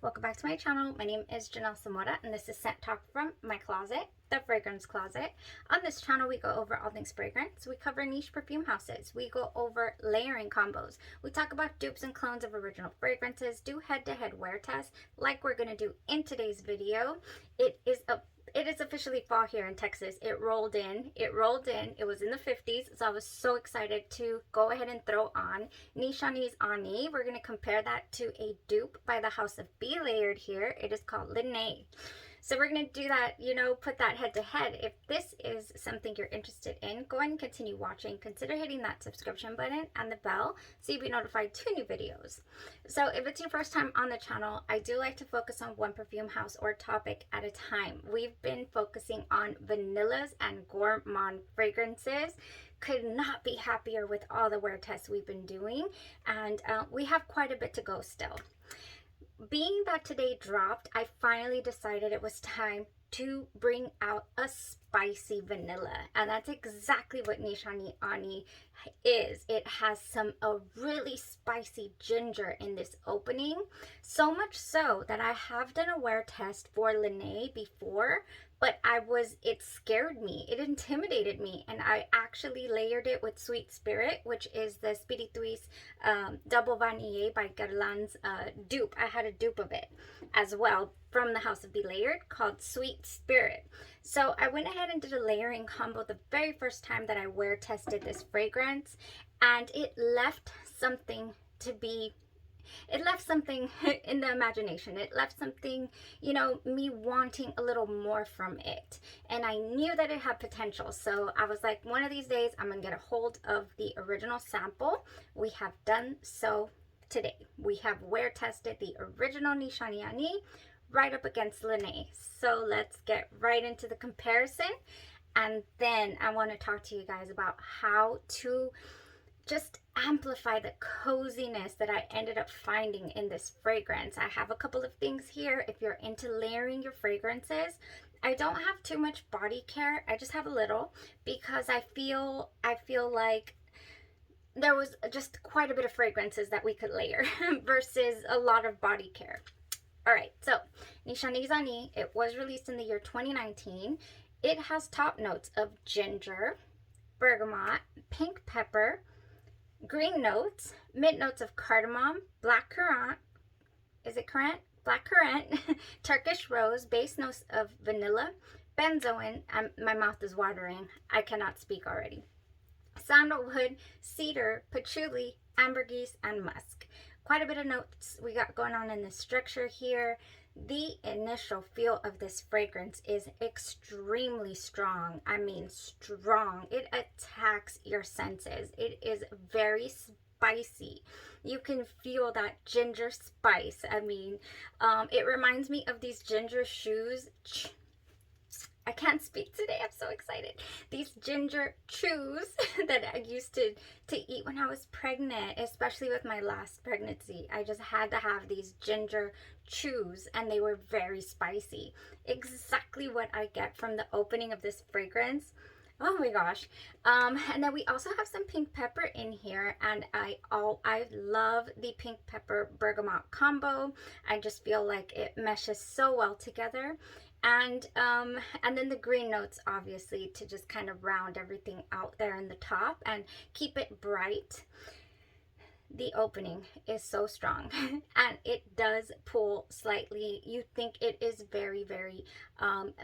Welcome back to my channel. My name is Janelle Samora and this is Scent Talk from my closet, the fragrance closet. On this channel we go over all things fragrance. We cover niche perfume houses. We go over layering combos. We talk about dupes and clones of original fragrances, do head-to-head wear tests like we're going to do in today's video. It is officially fall here in Texas. It rolled in. It was in the 50s, so I was so excited to go ahead and throw on Nishane Ani. We're going to compare that to a dupe by the House of Be Layered here. It is called Linae. So we're going to do that, put that head to head. If this is something you're interested in, go ahead and continue watching. Consider hitting that subscription button and the bell so you'll be notified 2 new videos. So if it's your first time on the channel, I do like to focus on one perfume house or topic at a time. We've been focusing on vanillas and gourmand fragrances. Could not be happier with all the wear tests we've been doing, and we have quite a bit to go still. Being that today dropped, I finally decided it was time to bring out a spicy vanilla, and that's exactly what Nishane Ani is. It has a really spicy ginger in this opening, so much so that I have done a wear test for Linae before, but it scared me, it intimidated me, and I actually layered it with Sweet Spirit, which is the Speedy Threes Double Vanille by Guerlain's dupe. I had a dupe of it as well from the House of Be Layered called Sweet Spirit. So I went ahead and did a layering combo the very first time that I wear tested this fragrance, and it left something in the imagination. It left something, me wanting a little more from it. And I knew that it had potential. So I was like, one of these days, I'm going to get a hold of the original sample. We have done so today. We have wear tested the original Nishane Ani right up against Linae. So let's get right into the comparison. And then I want to talk to you guys about how to just amplify the coziness that I ended up finding in this fragrance. I have a couple of things here if you're into layering your fragrances. I don't have too much body care. I just have a little because I feel like there was just quite a bit of fragrances that we could layer versus a lot of body care. All right, so Nishane Ani, it was released in the year 2019. It has top notes of ginger, bergamot, pink pepper, green notes, mid notes of cardamom, black currant, black currant, Turkish rose, base notes of vanilla, benzoin, and my mouth is watering, I cannot speak already, sandalwood, cedar, patchouli, ambergris, and musk. Quite a bit of notes we got going on in the structure here. The initial feel of this fragrance is extremely strong. I mean strong. It attacks your senses. It is very spicy. You can feel that ginger spice. I mean, it reminds me of these ginger shoes. I can't speak today. I'm so excited. These ginger chews that I used to eat when I was pregnant, especially with my last pregnancy. I just had to have these ginger chews, and they were very spicy. Exactly what I get from the opening of this fragrance. Oh my gosh. And then we also have some pink pepper in here, and I love the pink pepper bergamot combo. I just feel like it meshes so well together. And then the green notes, obviously, to just kind of round everything out there in the top and keep it bright. The opening is so strong, and it does pull slightly. You think it is very, very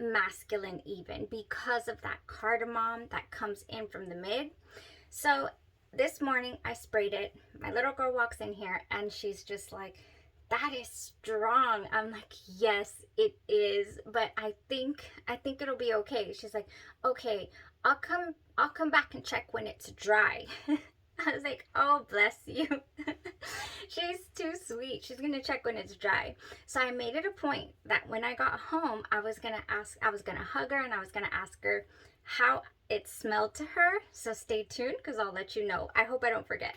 masculine even because of that cardamom that comes in from the mid. So this morning I sprayed it. My little girl walks in here and she's just like, that is strong. I'm like, yes, it is, but I think it'll be okay. She's like, okay, I'll come back and check when it's dry. I was like, oh, bless you. She's too sweet. She's gonna check when it's dry. So I made it a point that when I got home, I was gonna hug her and I was gonna ask her how it smelled to her. So stay tuned because I'll let you know. I hope I don't forget.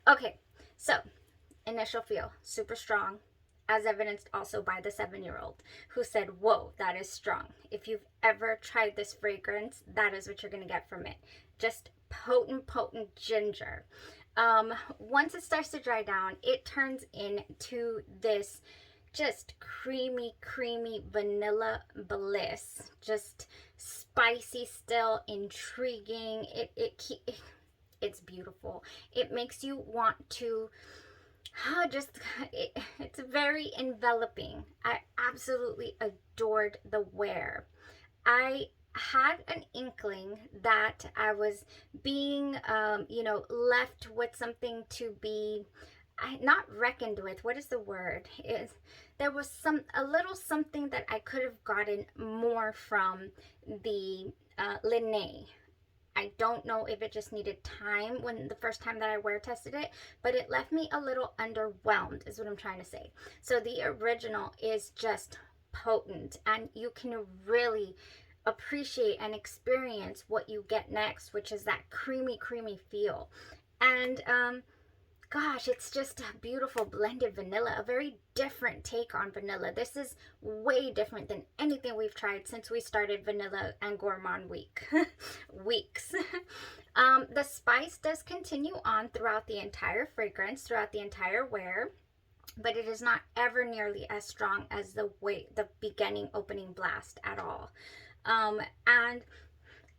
Okay, so initial feel, super strong, as evidenced also by the 7-year-old who said, whoa, that is strong. If you've ever tried this fragrance, that is what you're going to get from it. Just potent ginger. Once it starts to dry down, it turns into this just creamy vanilla bliss. Just spicy still, intriguing. It's beautiful. It makes you want to it's very enveloping. I absolutely adored the wear. I had an inkling that I was being, left with something to be not reckoned with. What is the word? There was a little something that I could have gotten more from the Linae. I don't know if it just needed time when the first time that I wear tested it, but it left me a little underwhelmed is what I'm trying to say. So the original is just potent, and you can really appreciate and experience what you get next, which is that creamy feel. And gosh, it's just a beautiful blended vanilla, a very different take on vanilla. This is way different than anything we've tried since we started Vanilla and Gourmand weeks. The spice does continue on throughout the entire fragrance, throughout the entire wear, but it is not ever nearly as strong as the beginning opening blast at all. And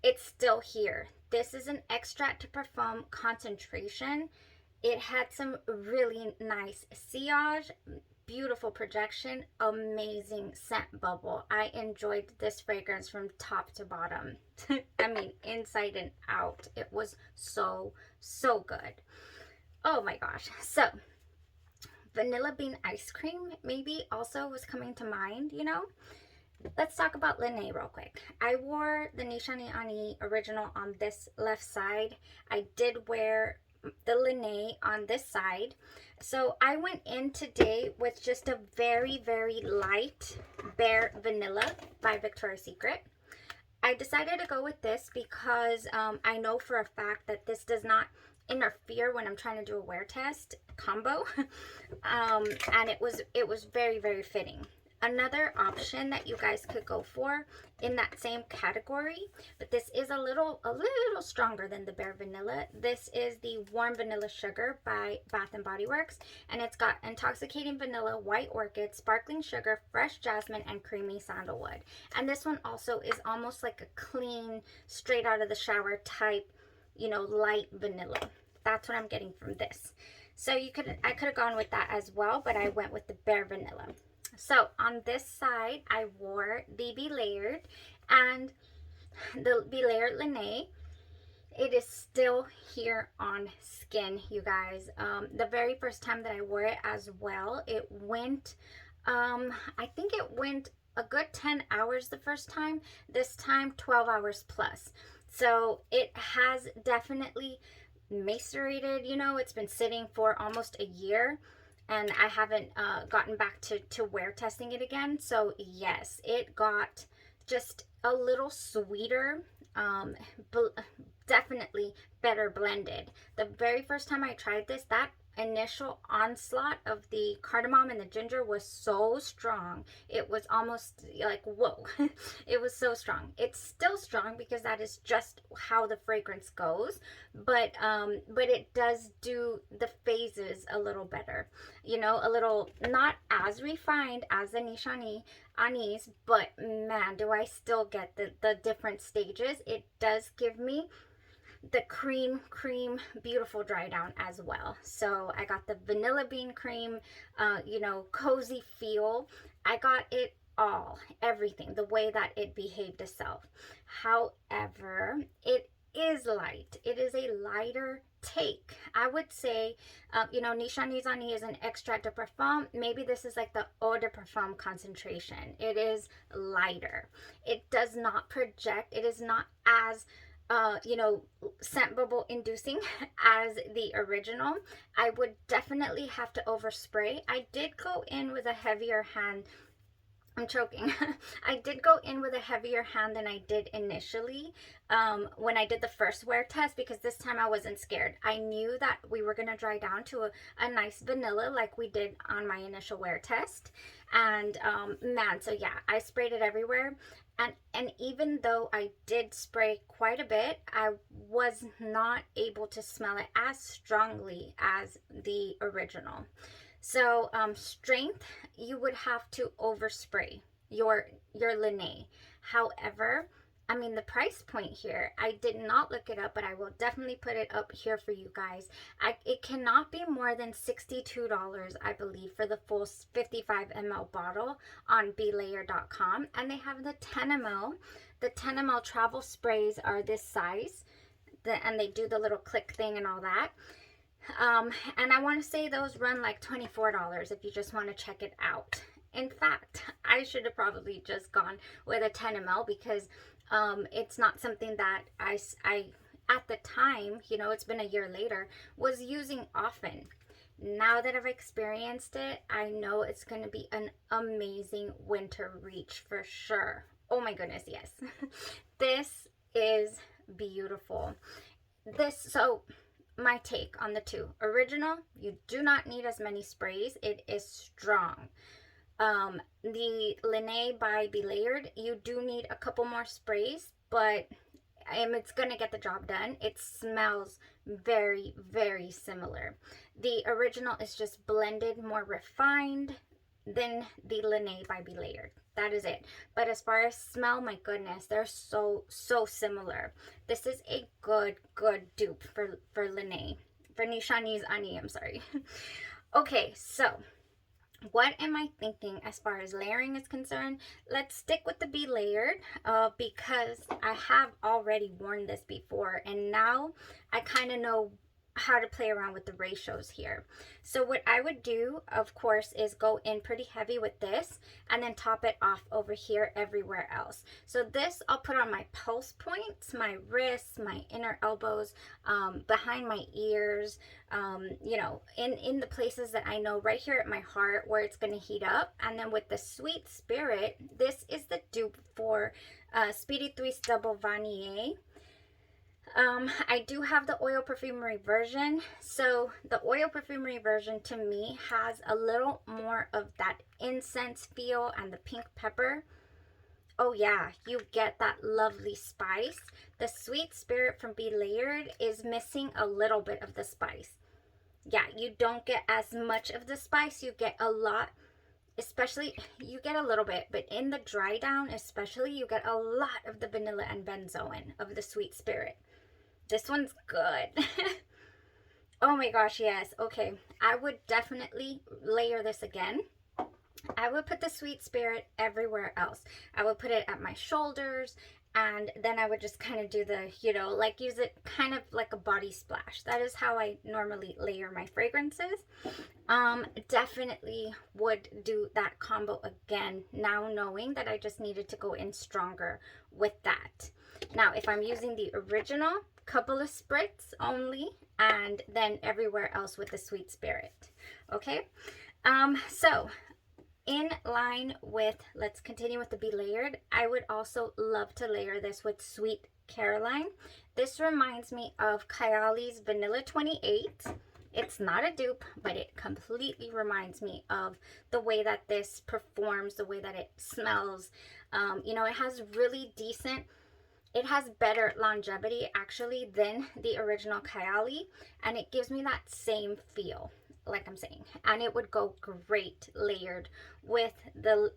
it's still here. This is an extract to perfume concentration. It had some really nice sillage, beautiful projection, amazing scent bubble. I enjoyed this fragrance from top to bottom. I mean, inside and out. It was so good. Oh my gosh. So, vanilla bean ice cream maybe also was coming to mind, you know? Let's talk about Linae real quick. I wore the Nishane Ani original on this left side. I did wear the Linae on this side. So I went in today with just a very light Bare Vanilla by Victoria's Secret. I decided to go with this because I know for a fact that this does not interfere when I'm trying to do a wear test combo. And it was very fitting. Another option that you guys could go for in that same category, but this is a little stronger than the Bare Vanilla. This is the Warm Vanilla Sugar by Bath & Body Works, and it's got intoxicating vanilla, white orchid, sparkling sugar, fresh jasmine, and creamy sandalwood. And this one also is almost like a clean, straight out of the shower type, you know, light vanilla. That's what I'm getting from this. So I could have gone with that as well, but I went with the Bare Vanilla. So on this side, I wore the Be Layered and the Be Layered Linae. It is still here on skin, you guys. The very first time that I wore it as well, it went, I think it went a good 10 hours the first time. This time, 12 hours plus. So it has definitely macerated, you know, it's been sitting for almost a year. And I haven't gotten back to wear testing it again. So yes, it got just a little sweeter, definitely better blended. The very first time I tried this, that initial onslaught of the cardamom and the ginger was so strong. It was almost like, whoa. It was so strong. It's still strong because that is just how the fragrance goes, but it does do the phases a little better, you know, a little not as refined as the Nishane Anis, but man, do I still get the different stages. It does give me the cream beautiful dry down as well. So I got the vanilla bean cream, you know, cozy feel. I got it all, everything, the way that it behaved itself. However, it is light. It is a lighter take. I would say, you know, Nishane Ani is an extrait de parfum. Maybe this is like the eau de parfum concentration. It is lighter. It does not project. It is not as you know, scent bubble inducing as the original. I would definitely have to overspray. I did go in with a heavier hand. I'm choking. I did go in with a heavier hand than I did initially when I did the first wear test, because this time I wasn't scared. I knew that we were going to dry down to a nice vanilla like we did on my initial wear test. And man, so yeah, I sprayed it everywhere. And even though I did spray quite a bit, I was not able to smell it as strongly as the original. So strength, you would have to overspray your Linae. However, I mean, the price point here, I did not look it up, but I will definitely put it up here for you guys. It cannot be more than $62, I believe, for the full 55 ml bottle on belayer.com. And they have the 10 ml. The 10 ml travel sprays are this size, and they do the little click thing and all that. And I want to say those run like $24 if you just want to check it out. In fact, I should have probably just gone with a 10 ml because it's not something that I at the time, you know, it's been a year later, was using often. Now that I've experienced it, I know it's going to be an amazing winter reach for sure. Oh my goodness, yes. This is beautiful. So my take on the two. Original, you do not need as many sprays. It is strong. The Linae by Belayered, you do need a couple more sprays, but it's going to get the job done. It smells very, very similar. The original is just blended, more refined than the Linae by Belayered. That is it. But as far as smell, my goodness, they're so similar. This is a good dupe for Linae. For Nishane Ani, I'm sorry. Okay, so what am I thinking as far as layering is concerned? Let's stick with the Belayered because I have already worn this before, and now I kind of know how to play around with the ratios here. So what I would do, of course, is go in pretty heavy with this and then top it off over here everywhere else. So this I'll put on my pulse points, my wrists, my inner elbows, behind my ears, you know, in the places that I know, right here at my heart where it's going to heat up. And then with the Sweet Spirit, this is the dupe for Speedy Twist Double Vanille. I do have the oil perfumery version. So the oil perfumery version to me has a little more of that incense feel and the pink pepper. Oh yeah, you get that lovely spice. The Sweet Spirit from Belayered is missing a little bit of the spice. Yeah, you don't get as much of the spice. You get a lot, especially, you get a little bit, but in the dry down especially, you get a lot of the vanilla and benzoin of the Sweet Spirit. This one's good. Oh my gosh, yes. Okay, I would definitely layer this again. I would put the Sweet Spirit everywhere else. I would put it at my shoulders, and then I would just kind of do the, you know, like use it kind of like a body splash. That is how I normally layer my fragrances. Definitely would do that combo again, now knowing that I just needed to go in stronger with that. Now, if I'm using the original, couple of spritz only, and then everywhere else with the Sweet Spirit. Okay, so in line with, let's continue with the Belayered, I would also love to layer this with Sweet Caroline. This reminds me of Kayali's Vanilla 28. It's not a dupe, but it completely reminds me of the way that this performs, the way that it smells. You know, it has really decent, it has better longevity actually than the original Kayali, and it gives me that same feel, like I'm saying, and it would go great layered with the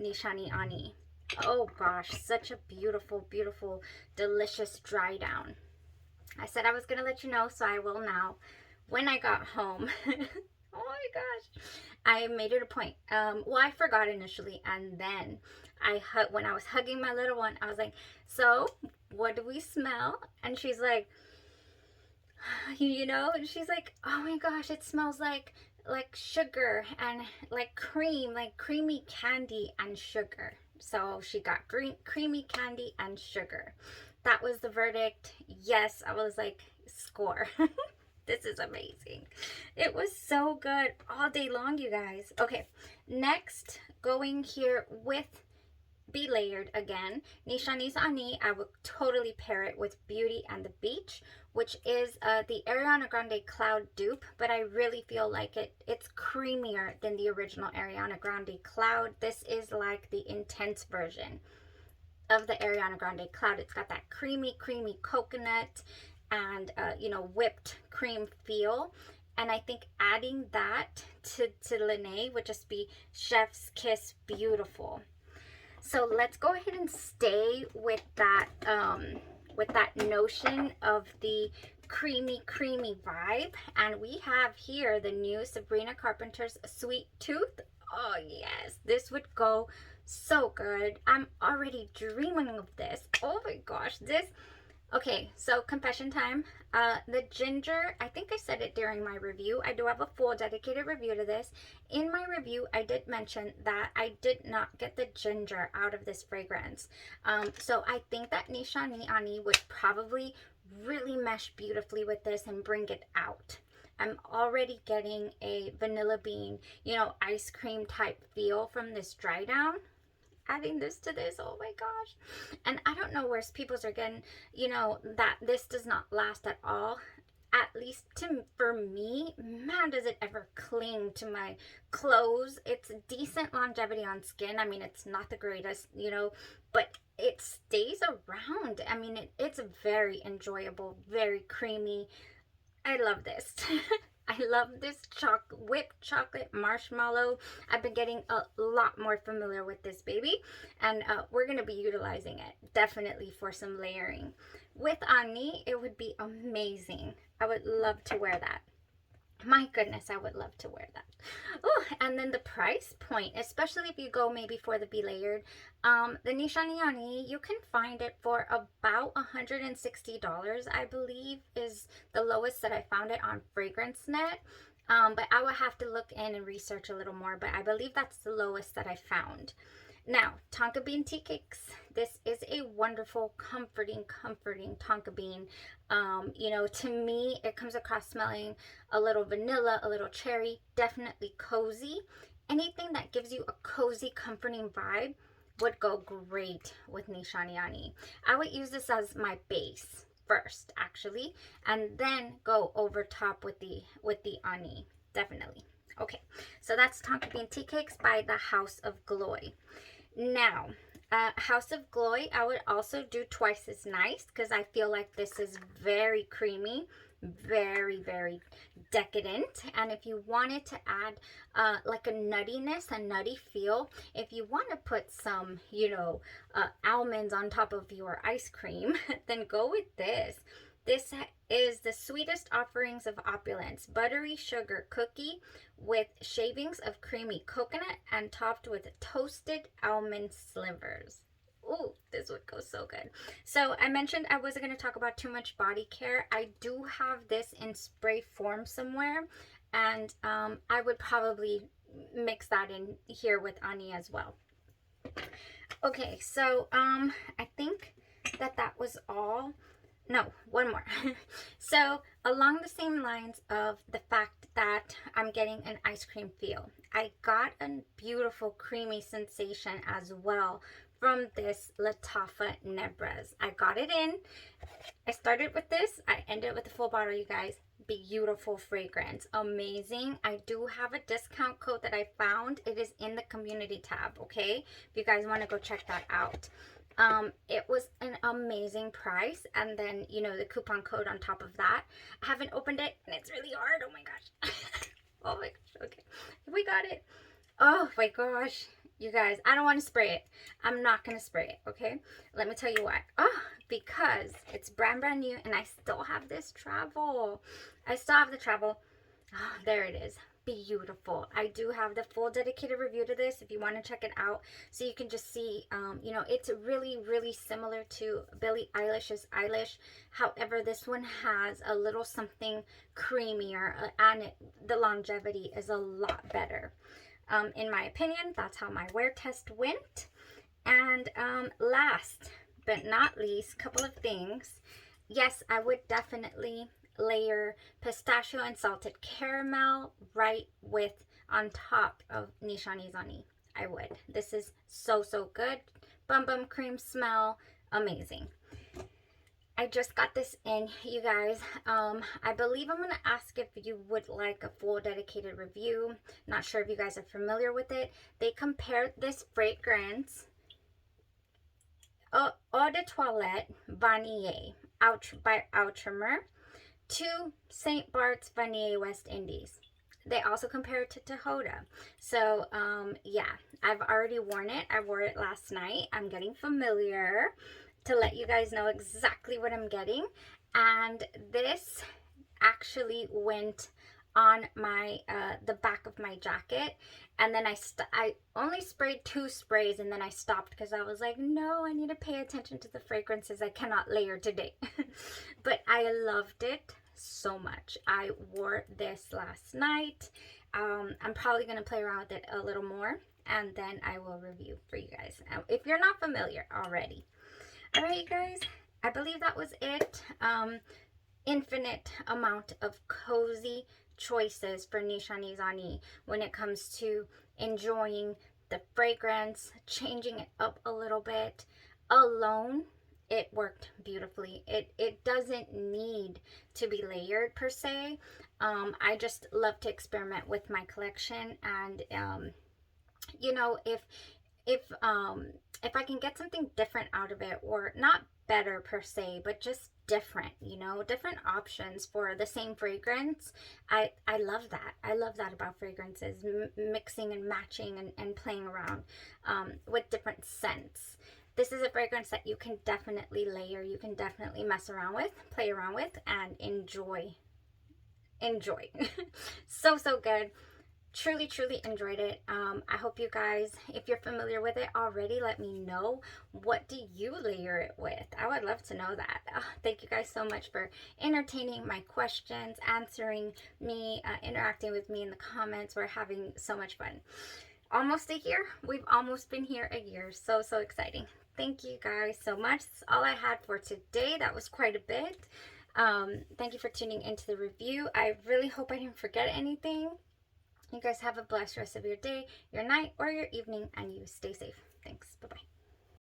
Nishane Ani. Oh gosh, such a beautiful, delicious dry down. I said I was gonna let you know, so I will now. When I got home, oh my gosh, I made it a point. Well, I forgot initially, and then when I was hugging my little one, I was like, so what do we smell? And she's like, you know, and she's like, oh my gosh, it smells like sugar and like cream, like creamy candy and sugar. So she got creamy candy and sugar. That was the verdict. Yes, I was like, score. This is amazing. It was so good all day long, you guys. Okay, next, going here with Belayered again, Nishane Ani, I would totally pair it with Beauty and the Beach, which is the Ariana Grande Cloud dupe, but I really feel like it's creamier than the original Ariana Grande Cloud. This is like the intense version of the Ariana Grande Cloud. It's got that creamy coconut and you know, whipped cream feel, And I think adding that to Linae would just be chef's kiss beautiful. So let's go ahead and stay with that notion of the creamy vibe. And we have here the new Sabrina Carpenter's Sweet Tooth. Oh yes, this would go so good. I'm already dreaming of this. Oh my gosh, this. Okay, so confession time. The ginger, I think I said it during my review. I do have a full dedicated review to this. In my review, I did mention that I did not get the ginger out of this fragrance. So I think that Nishane Ani would probably really mesh beautifully with this and bring it out. I'm already getting a vanilla bean, you know, ice cream type feel from this dry down. Adding this to this, oh my gosh. And I don't know where people's are getting, you know, that this does not last at all. At least for me, man, does it ever cling to my clothes. It's decent longevity on skin. I mean, it's not the greatest, you know, but it stays around. I mean, it's very enjoyable, very creamy. I love this. I love this whipped chocolate marshmallow. I've been getting a lot more familiar with this baby, and we're going to be utilizing it definitely for some layering. With Ani, it would be amazing. I would love to wear that. My goodness, I would love to wear that. Oh, and then the price point, especially if you go maybe for the be-layered, the Nishane Ani, you can find it for about $160, I believe, is the lowest that I found it on FragranceNet. But I will have to look in and research a little more, but I believe that's the lowest that I found. Now, tonka bean tea cakes. This is a wonderful, comforting tonka bean. You know, to me, it comes across smelling a little vanilla, a little cherry, definitely cozy. Anything that gives you a cozy, comforting vibe would go great with Nishane Ani. I would use this as my base first, actually, and then go over top with the Ani, definitely. Okay, so that's tonka bean tea cakes by the House of Glory. Now, House of Glory, I would also do twice as nice because I feel like this is very creamy, very decadent. And if you wanted to add like a nuttiness, a nutty feel, if you want to put some, you know, almonds on top of your ice cream, then go with this. This is the sweetest offerings of opulence, buttery sugar cookie with shavings of creamy coconut and topped with toasted almond slivers. Ooh, this would go so good. So I mentioned I wasn't going to talk about too much body care. I do have this in spray form somewhere, and I would probably mix that in here with Ani as well. Okay, so I think that was all. No, one more. So along the same lines of the fact that I'm getting an ice cream feel, I got a beautiful creamy sensation as well from this Lattafa Nebrez. I got it in. I started with this. I ended with the full bottle, you guys. Beautiful fragrance. Amazing. I do have a discount code that I found. It is in the community tab, okay? If you guys want to go check that out. It was an amazing price, and then, you know, the coupon code on top of that. I haven't opened it, and it's really hard. Oh my gosh. Oh my gosh. Okay, we got it. Oh my gosh, you guys, I don't want to spray it. I'm not gonna spray it. Okay, let me tell you why. Oh, because it's brand new, and I still have this travel. I still have the travel. Oh, there it is. Beautiful. I do have the full dedicated review to this if you want to check it out, so you can just see, you know, it's really similar to Billie Eilish's Eilish. However, this one has a little something creamier, and the longevity is a lot better. In my opinion, that's how my wear test went. And last but not least, couple of things. Yes, I would definitely layer pistachio and salted caramel right with on top of Nishane Ani. I would. This is so good. Bum cream smell, amazing. I just got this in, you guys. I believe I'm gonna ask if you would like a full dedicated review. Not sure if you guys are familiar with it. They compared this fragrance, Eau de Toilette Vanille by Outrimer, to St. Bart's Vanille West Indies. They also compare it to Tihota. So, yeah, I've already worn it. I wore it last night. I'm getting familiar to let you guys know exactly what I'm getting. And this actually went on my the back of my jacket, and then I only sprayed 2 sprays, and then I stopped because I was like, no, I need to pay attention to the fragrances. I cannot layer today. But I loved it so much. I wore this last night. I'm probably going to play around with it a little more, and then I will review for you guys if you're not familiar already. All right, you guys, I believe that was it. Infinite amount of cozy choices for Nishane Ani when it comes to enjoying the fragrance, changing it up a little bit. Alone, it worked beautifully. It doesn't need to be layered per se. I just love to experiment with my collection, and you know, if I can get something different out of it, or not better per se, but just different, you know, different options for the same fragrance, I love that. I love that about fragrances, mixing and matching and playing around with different scents. This is a fragrance that you can definitely layer, you can definitely mess around with, play around with, and enjoy. So good. Truly enjoyed it. I hope you guys, if you're familiar with it already, let me know, what do you layer it with? I would love to know that. Thank you guys so much for entertaining my questions, answering me, interacting with me in the comments. We're having so much fun. Almost a year. We've almost been here a year. So exciting. Thank you guys so much. That's all I had for today. That was quite a bit. Thank you for tuning into the review. I really hope I didn't forget anything. You guys have a blessed rest of your day, your night, or your evening, and you stay safe.